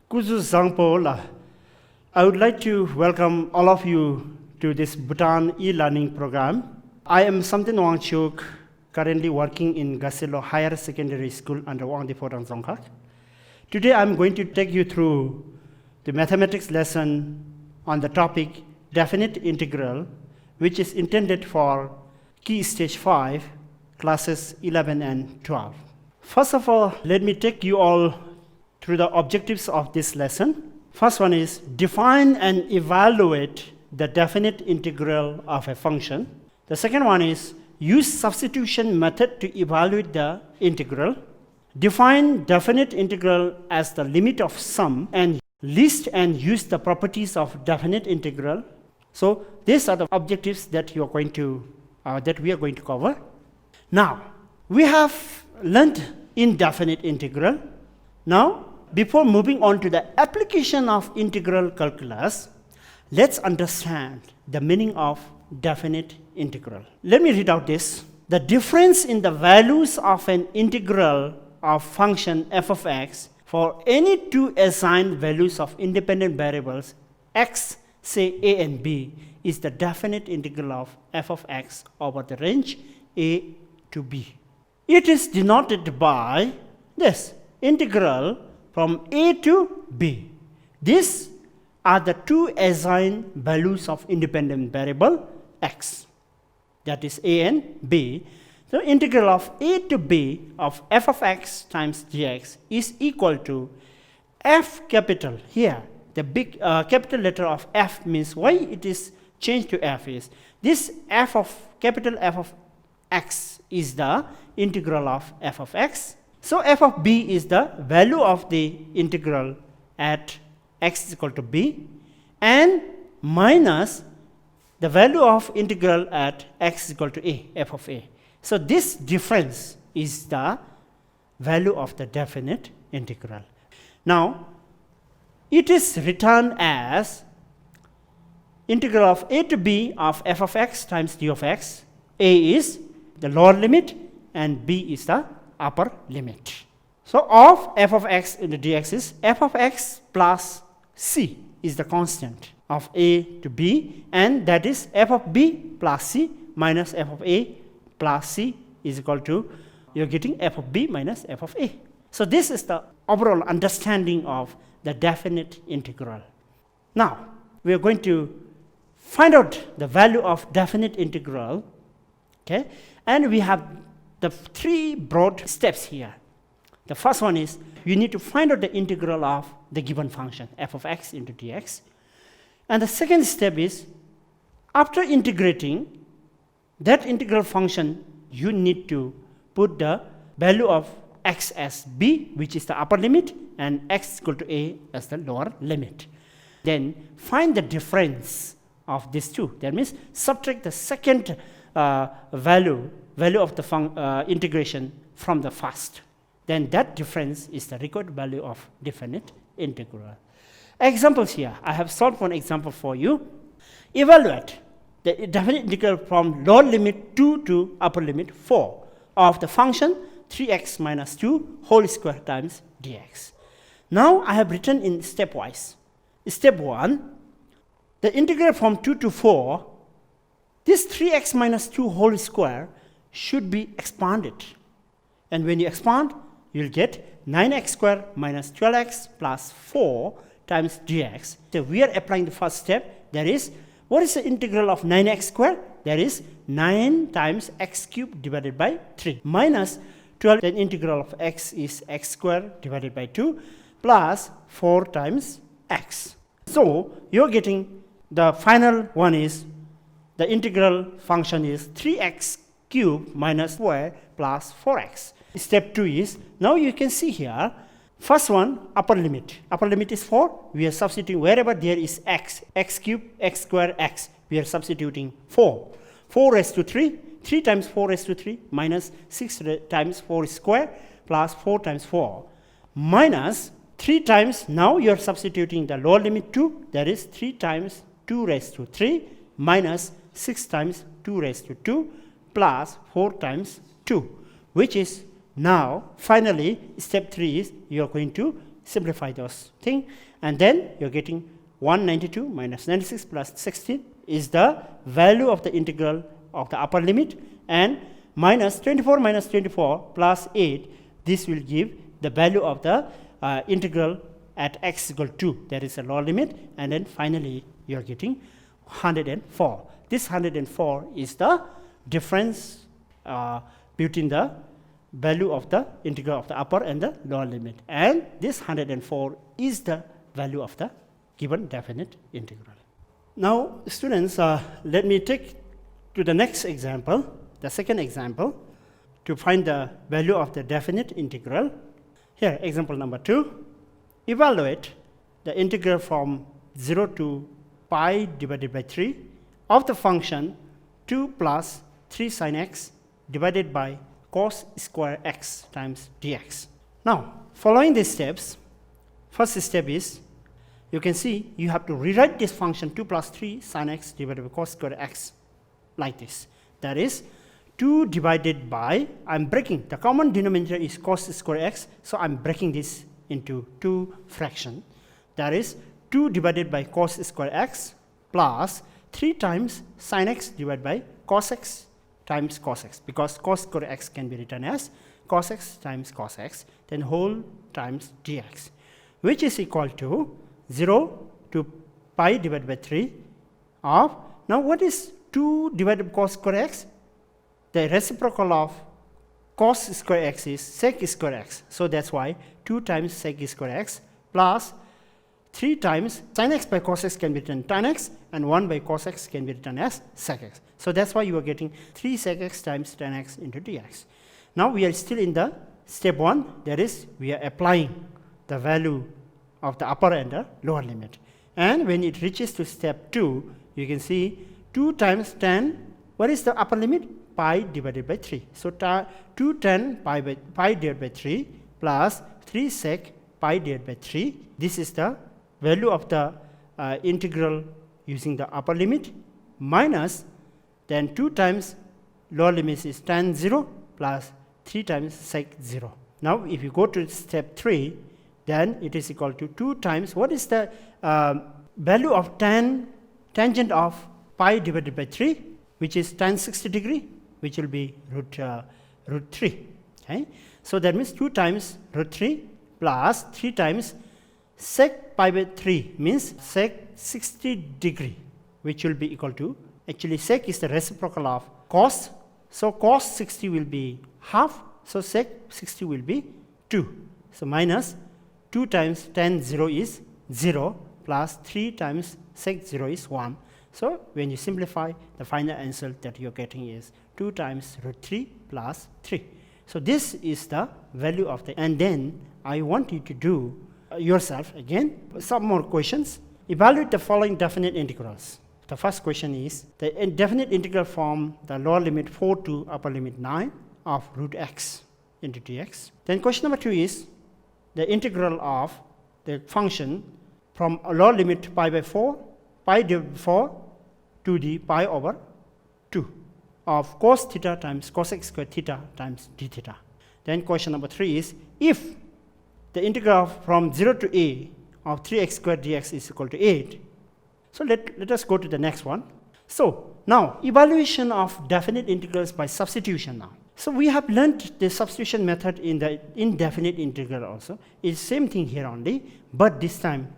Kuzu Zangpo. I would like to welcome all of you to this Bhutan e-learning program. I am Samtin Wangchuk, currently working in Gaselo Higher Secondary School under Wangdipo Zongkhak. Today I'm going to take you through the mathematics lesson on the topic definite integral, which is intended for Key Stage 5, classes 11 and 12. First of all, let me take you all through the objectives of this lesson. First one is define and evaluate the definite integral of a function. The second one is use substitution method to evaluate the integral. Define definite integral as the limit of sum and list and use the properties of definite integral. So these are the objectives that we are going to cover. Now we have learned indefinite integral. Now before moving on to the application of integral calculus, let's understand the meaning of definite integral. Let me read out this. The difference in the values of an integral of function f of x for any two assigned values of independent variables x, say a and b, is the definite integral of f of x over the range a to b. It is denoted by this integral from a to b. These are the two assigned values of independent variable x, that is a and b. So integral of a to b of f of x times dx is equal to f capital. Here the big capital letter of f means why it is changed to f is this capital F of x is the integral of f of x. So f of b is the value of the integral at x is equal to b and minus the value of integral at x is equal to a, f of a. So this difference is the value of the definite integral. Now it is written as integral of a to b of f of x times d of x. A is the lower limit and b is the upper limit. So of f of x into dx is f of x plus c is the constant of a to b, and that is f of b plus c minus f of a plus c is equal to, you're getting f of b minus f of a. So this is the overall understanding of the definite integral. Now we are going to find out the value of definite integral, okay? And we have the three broad steps here. The first one is you need to find out the integral of the given function f of x into dx. And the second step is after integrating that integral function, you need to put the value of x as b, which is the upper limit, and x is equal to a as the lower limit. Then find the difference of these two. That means subtract the second value of the integration from the first. Then that difference is the required value of definite integral. Examples here. I have solved one example for you. Evaluate the definite integral from lower limit 2 to upper limit 4 of the function 3x minus 2 whole square times dx. Now I have written in stepwise. Step 1, the integral from 2 to 4, this 3x minus 2 whole square should be expanded. And when you expand, you'll get 9x squared minus 12x plus 4 times dx. So we are applying the first step. That is, what is the integral of 9x squared? That is 9 times x cubed divided by 3 minus 12. Then integral of x is x squared divided by 2 plus 4 times x. So you're getting the final one is the integral function is 3x cubed minus 4 plus 4x. Step 2 is, now you can see here, first one, upper limit. Upper limit is 4. We are substituting wherever there is x cubed, x squared, x. We are substituting 4. 4 raised to 3. 3 times 4 raised to 3 minus 6 times 4 square plus 4 times 4 minus 3 times, now you are substituting the lower limit 2. That is 3 times 2 raised to 3 minus 6 times 2 raised to 2 plus 4 times 2, which is now finally step 3 is you are going to simplify those things, and then you're getting 192 minus 96 plus 16 is the value of the integral of the upper limit, and minus 24 minus 24 plus 8, this will give the value of the integral at x equal 2, that is the lower limit, and then finally you are getting 104. This 104 is the difference between the value of the integral of the upper and the lower limit, and this 104 is the value of the given definite integral. Now students, let me take to the next example, the second example, to find the value of the definite integral. Here, example number 2, evaluate the integral from 0 to pi divided by 3 of the function 2 plus 3 sin x divided by cos square x times dx. Now, following these steps, first step is, you can see you have to rewrite this function 2 plus 3 sin x divided by cos square x like this. That is 2 divided by, I'm breaking, the common denominator is cos square x, so I'm breaking this into 2 fractions. That is 2 divided by cos square x plus 3 times sin x divided by cos x times cos x, because cos square x can be written as cos x times cos x, then whole times dx, which is equal to 0 to pi divided by 3 of, now what is 2 divided by cos square x? The reciprocal of cos square x is sec square x, so that's why 2 times sec square x plus 3 times sin x by cos x can be written tan x, and 1 by cos x can be written as sec x. So that's why you are getting 3 sec x times tan x into dx. Now we are still in the step 1, that is we are applying the value of the upper and the lower limit. And when it reaches to step 2, you can see 2 times tan, what is the upper limit? Pi divided by 3. So 2 tan pi divided by 3 plus 3 sec pi divided by 3. This is the value of the integral using the upper limit, minus then 2 times lower limit is tan 0 plus 3 times sec 0. Now if you go to step 3, then it is equal to 2 times, what is the value of tangent of pi divided by 3, which is tan 60 degree, which will be root 3. Okay? So that means 2 times root 3 plus 3 times sec pi by 3 means sec 60 degree, which will be equal to, actually sec is the reciprocal of cos, so cos 60 will be half, so sec 60 will be 2. So minus 2 times tan 0 is 0 plus 3 times sec 0 is 1. So when you simplify, the final answer that you are getting is 2 times root 3 plus 3. So this is the value of the, and then I want you to do yourself again some more questions. Evaluate the following definite integrals. The first question is the definite integral from the lower limit 4 to upper limit 9 of root x into dx. Then question number 2 is the integral of the function from a lower limit pi by 4, pi divided by 4 to the pi over 2 of cos theta times cos x squared theta times d theta. Then question number 3 is if the integral from 0 to a of 3x squared dx is equal to 8. So let us go to the next one. So now evaluation of definite integrals by substitution now. So we have learned the substitution method in the indefinite integral also. It's same thing here only, but this time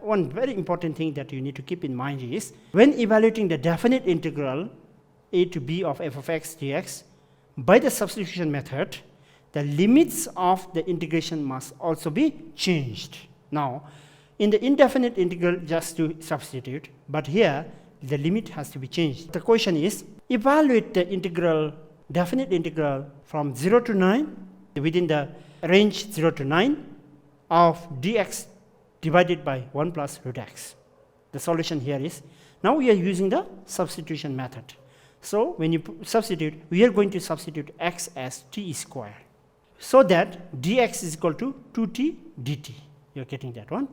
one very important thing that you need to keep in mind is when evaluating the definite integral a to b of f of x dx by the substitution method, the limits of the integration must also be changed. Now in the indefinite integral just to substitute, but here the limit has to be changed. The question is evaluate the integral, definite integral from 0 to 9 within the range 0 to 9 of dx divided by 1 plus root x. The solution here is, now we are using the substitution method. So when you substitute, we are going to substitute x as t square, so that dx is equal to 2t dt. You are getting that one.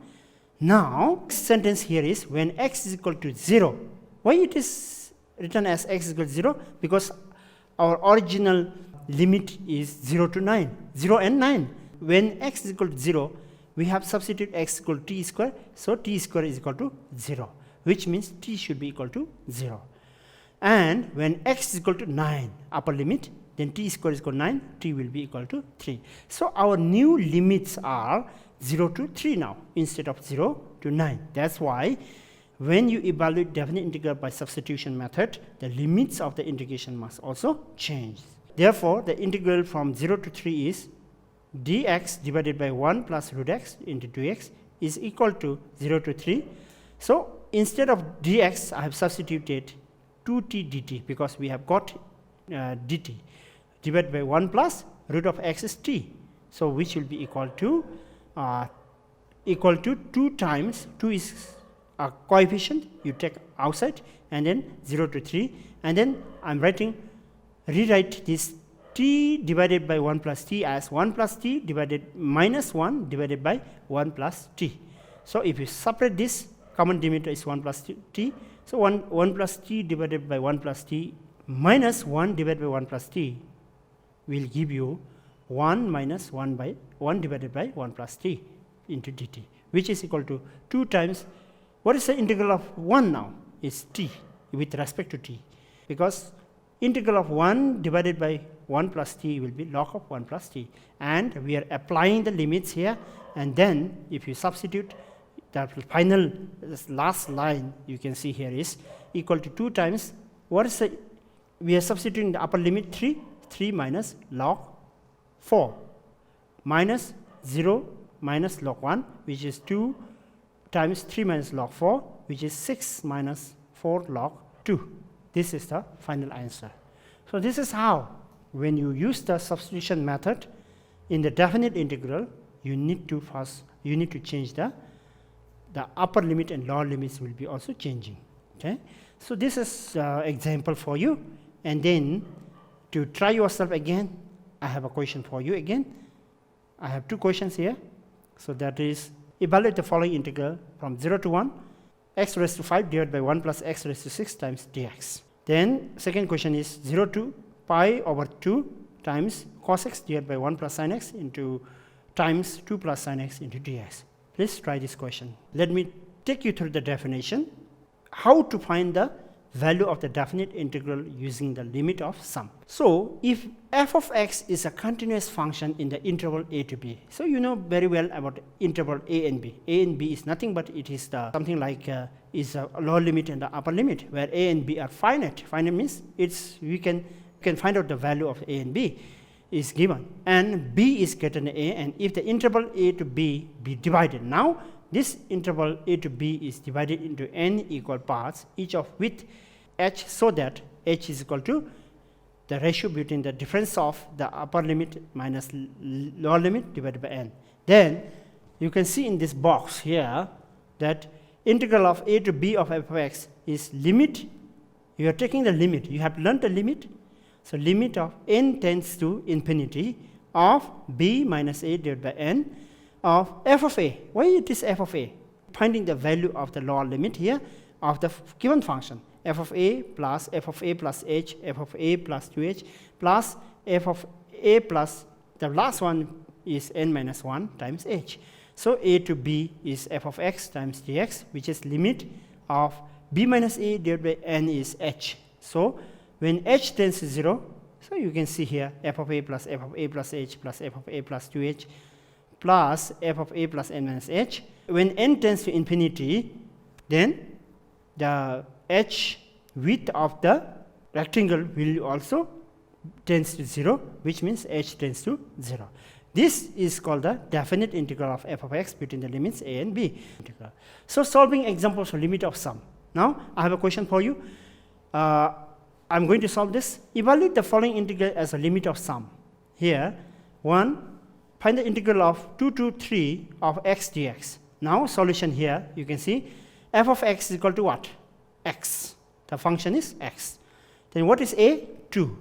Now sentence here is when x is equal to 0. Why it is written as x is equal to 0? Because our original limit is 0 to 9, 0 and 9. When x is equal to 0, we have substituted x equal to t square, so t square is equal to 0, which means t should be equal to 0. And when x is equal to 9, upper limit, then t square is equal to 9, t will be equal to 3. So our new limits are 0 to 3 now, instead of 0 to 9. That's why when you evaluate definite integral by substitution method, the limits of the integration must also change. Therefore, the integral from 0 to 3 is dx divided by 1 plus root x into 2x is equal to 0 to 3. So instead of dx, I have substituted 2t dt, because we have got dt divided by 1 plus root of x is t. So which will be equal to 2 times 2 is a coefficient you take outside, and then 0 to 3, and then I'm rewrite this t divided by 1 plus t as 1 plus t divided minus 1 divided by 1 plus t. So if you separate this, common denominator is 1 plus t. So 1 plus t divided by 1 plus t minus 1 divided by 1 plus t will give you 1 minus 1 by 1 divided by 1 plus t into dt, which is equal to 2 times, what is the integral of 1 now? Is t with respect to t, because integral of 1 divided by 1 plus t will be log of 1 plus t, and we are applying the limits here, and then if you substitute, the final last line you can see here is equal to 2 times, what is the, we are substituting the upper limit 3 minus log 4 minus 0 minus log 1, which is 2 times 3 minus log 4, which is 6 minus 4 log 2. This is the final answer. So this is how, when you use the substitution method in the definite integral, you need to change the upper limit and lower limits will be also changing. Okay, so this is example for you, and then to try yourself again, I have a question for you again. I have 2 questions here. So that is, evaluate the following integral from 0 to 1, x raised to 5 divided by 1 plus x raised to 6 times dx. Then second question is 0 to pi over 2 times cos x divided by 1 plus sin x into times 2 plus sin x into dx. Please try this question. Let me take you through the definition, how to find the value of the definite integral using the limit of sum. So if f of x is a continuous function in the interval a to b, so you know very well about interval a and b. A and b is nothing but it is the something like is a lower limit and the upper limit, where a and b are finite. Finite means it's we can find out the value of a and b is given, and b is greater than a, and if the interval a to b be divided, now this interval a to b is divided into n equal parts, each of with h, so that h is equal to the ratio between the difference of the upper limit minus lower limit divided by n. Then you can see in this box here that integral of a to b of f of x is limit. You are taking the limit. You have learned the limit. So limit of n tends to infinity of b minus a divided by n of f of a. Why it is f of a? Finding the value of the lower limit here of the given function, f of a plus h, f of a plus 2h plus f of a plus the last one is n minus 1 times h. So a to b is f of x times dx, which is limit of b minus a divided by n is h. So when h tends to 0, so you can see here f of a plus h plus f of a plus 2h plus f of a plus n minus h. When n tends to infinity, then the h width of the rectangle will also tends to 0, which means h tends to 0. This is called the definite integral of f of x between the limits a and b. So solving examples for limit of sum. Now I have a question for you. I'm going to solve this. Evaluate the following integral as a limit of sum. Here, 1, find the integral of 2 to 3 of x dx. Now solution here, you can see f of x is equal to what? X. The function is x. Then what is a? 2.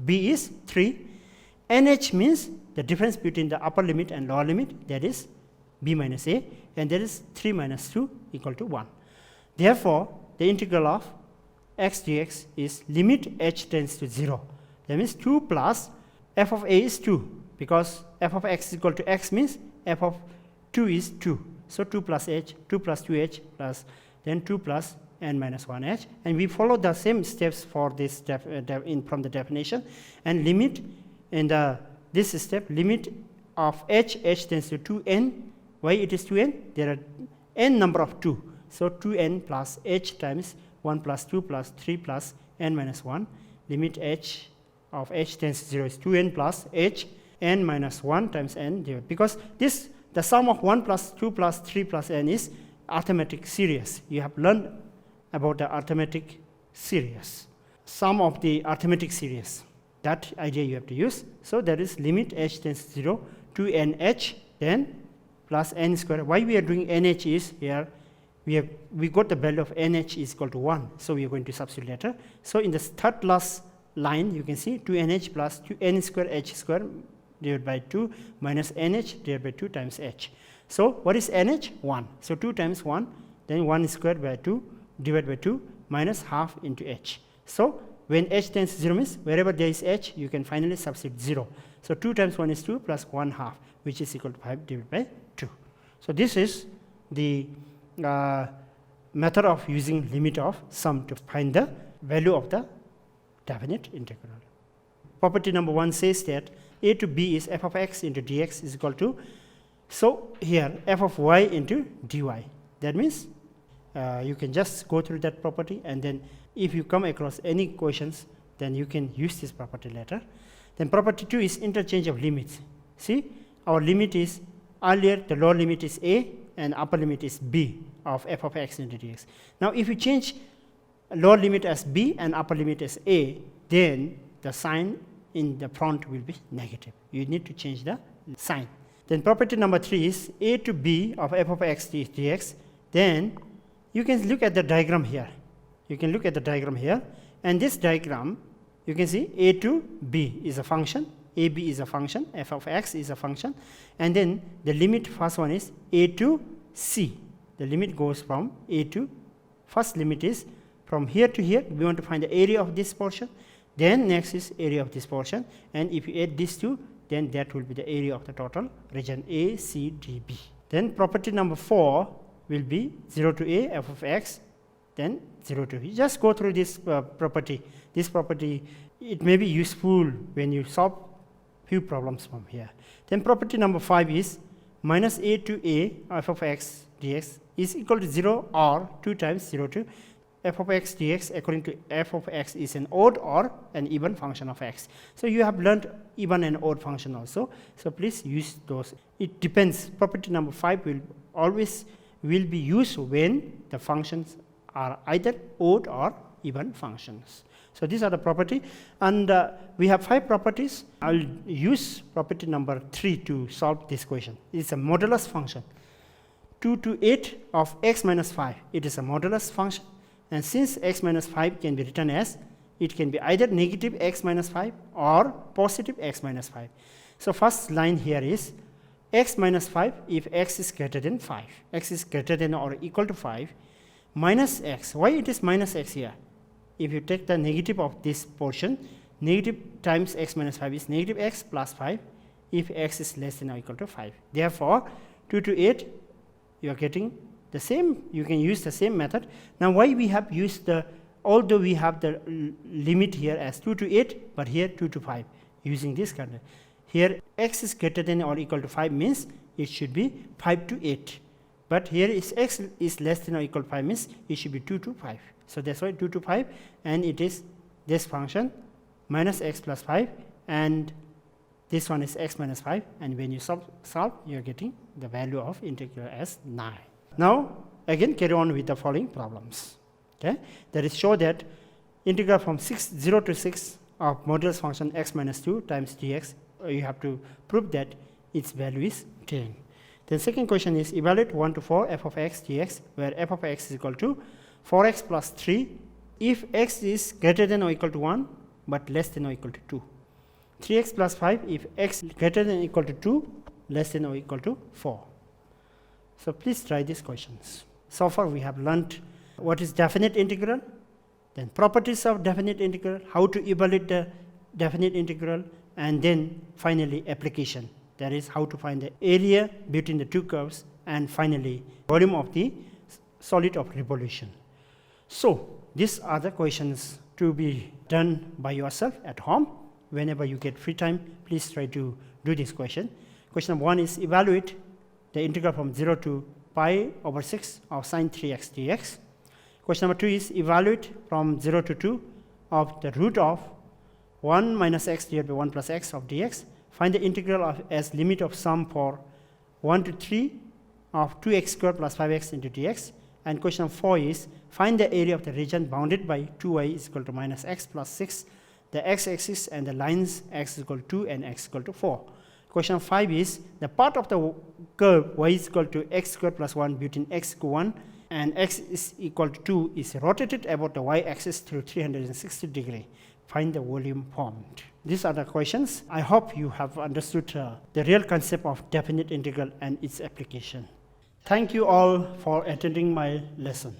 B is 3. NH means the difference between the upper limit and lower limit, that is b minus a, and that is 3 minus 2 equal to 1. Therefore, the integral of x dx is limit h tends to 0. That means 2 plus f of a is 2, because f of x is equal to x means f of 2 is 2. So 2 plus h, 2 plus 2h plus then 2 plus n minus 1h. And we follow the same steps for this from the definition, and limit in this step, limit of h tends to 2n. Why it is 2n? There are n number of 2. So 2n plus h times 1 plus 2 plus 3 plus n minus 1. Limit h of h tends to 0 is 2n plus h n minus 1 times n, because this the sum of 1 plus 2 plus 3 plus n is arithmetic series. You have learned about the arithmetic series, sum of the arithmetic series. That idea you have to use. So that is limit h tends to 0 to nh then plus n square. Why we are doing nh is here we got the value of nh is equal to 1. So we are going to substitute later. So in the third last line you can see 2nh plus 2n square h square divided by 2 minus nh divided by 2 times h. So what is nh? 1. So 2 times 1, then 1 squared by 2 divided by 2 minus half into h. So when h tends to 0 means wherever there is h, you can finally substitute 0. So 2 times 1 is 2 plus 1 half, which is equal to 5 divided by 2. So this is the method of using limit of sum to find the value of the definite integral. Property number 1 says that a to b is f of x into dx is equal to, so here f of y into dy. That means you can just go through that property, and then if you come across any questions, then you can use this property later. Then property 2 is interchange of limits. See, our limit is, earlier the lower limit is a and upper limit is b of f of x into dx. Now if you change lower limit as b and upper limit as a, then the sign in the front will be negative. You need to change the sign. Then property number 3 is a to b of f of x dx. Then you can look at the diagram here. You can look at the diagram here, and this diagram you can see a to b is a function, ab is a function, f of x is a function, and then the limit first one is a to c. The limit goes from a to, first limit is from here to here. We want to find the area of this portion, then next is area of this portion, and if you add these two, then that will be the area of the total region A, C, D, B. Then property number 4 will be 0 to a f of x, then 0 to b. Just go through this property. This property, it may be useful when you solve few problems from here. Then property number 5 is minus a to a f of x dx is equal to 0 or 2 times 0 to f of x dx according to f of x is an odd or an even function of x. So you have learned even and odd function also. So please use those. It depends. Property number 5 will be used when the functions are either odd or even functions. So these are the property, and we have 5 properties. I'll use property number 3 to solve this question. It's a modulus function. 2 to 8 of x minus 5. It is a modulus function, and since x minus 5 can be written as, it can be either negative x minus 5 or positive x minus 5. So first line here is x minus 5 if x is greater than 5. X is greater than or equal to 5 minus x. Why it is minus x here? If you take the negative of this portion, negative times x minus 5 is negative x plus 5 if x is less than or equal to 5. Therefore, 2 to 8, you are getting the same, you can use the same method. Now why we have used the, although we have the limit here as 2 to 8, but here 2 to 5, using this kind of, here x is greater than or equal to 5 means it should be 5 to 8. But here is x is less than or equal to 5 means it should be 2 to 5. So that's why 2 to 5, and it is this function minus x plus 5, and this one is x minus 5, and when you solve you are getting the value of integral as 9. Now again carry on with the following problems. Okay, that is show that integral from 0 to 6 of modulus function x minus 2 times dx, you have to prove that its value is 10. Then second question is evaluate 1 to 4 f of x dx, where f of x is equal to 4x plus 3 if x is greater than or equal to 1 but less than or equal to 2. 3x plus 5 if x is greater than or equal to 2, less than or equal to 4. So please try these questions. So far we have learnt what is definite integral, then properties of definite integral, how to evaluate the definite integral, and then finally application. That is how to find the area between the two curves and finally, volume of the solid of revolution. So these are the questions to be done by yourself at home. Whenever you get free time, please try to do this question. Question number 1 is evaluate the integral from 0 to pi over 6 of sine 3x dx. Question number 2 is evaluate from 0 to 2 of the root of 1 minus x divided by 1 plus x of dx. Find the integral of as limit of sum for 1 to 3 of 2x squared plus 5x into dx. And question number 4 is find the area of the region bounded by 2y is equal to minus x plus 6, the x-axis and the lines x is equal to 2 and x is equal to 4. Question 5 is the part of the curve y is equal to x squared plus 1 between x equal to 1 and x is equal to 2 is rotated about the y-axis through 360 degree. Find the volume formed. These are the questions. I hope you have understood the real concept of definite integral and its application. Thank you all for attending my lesson.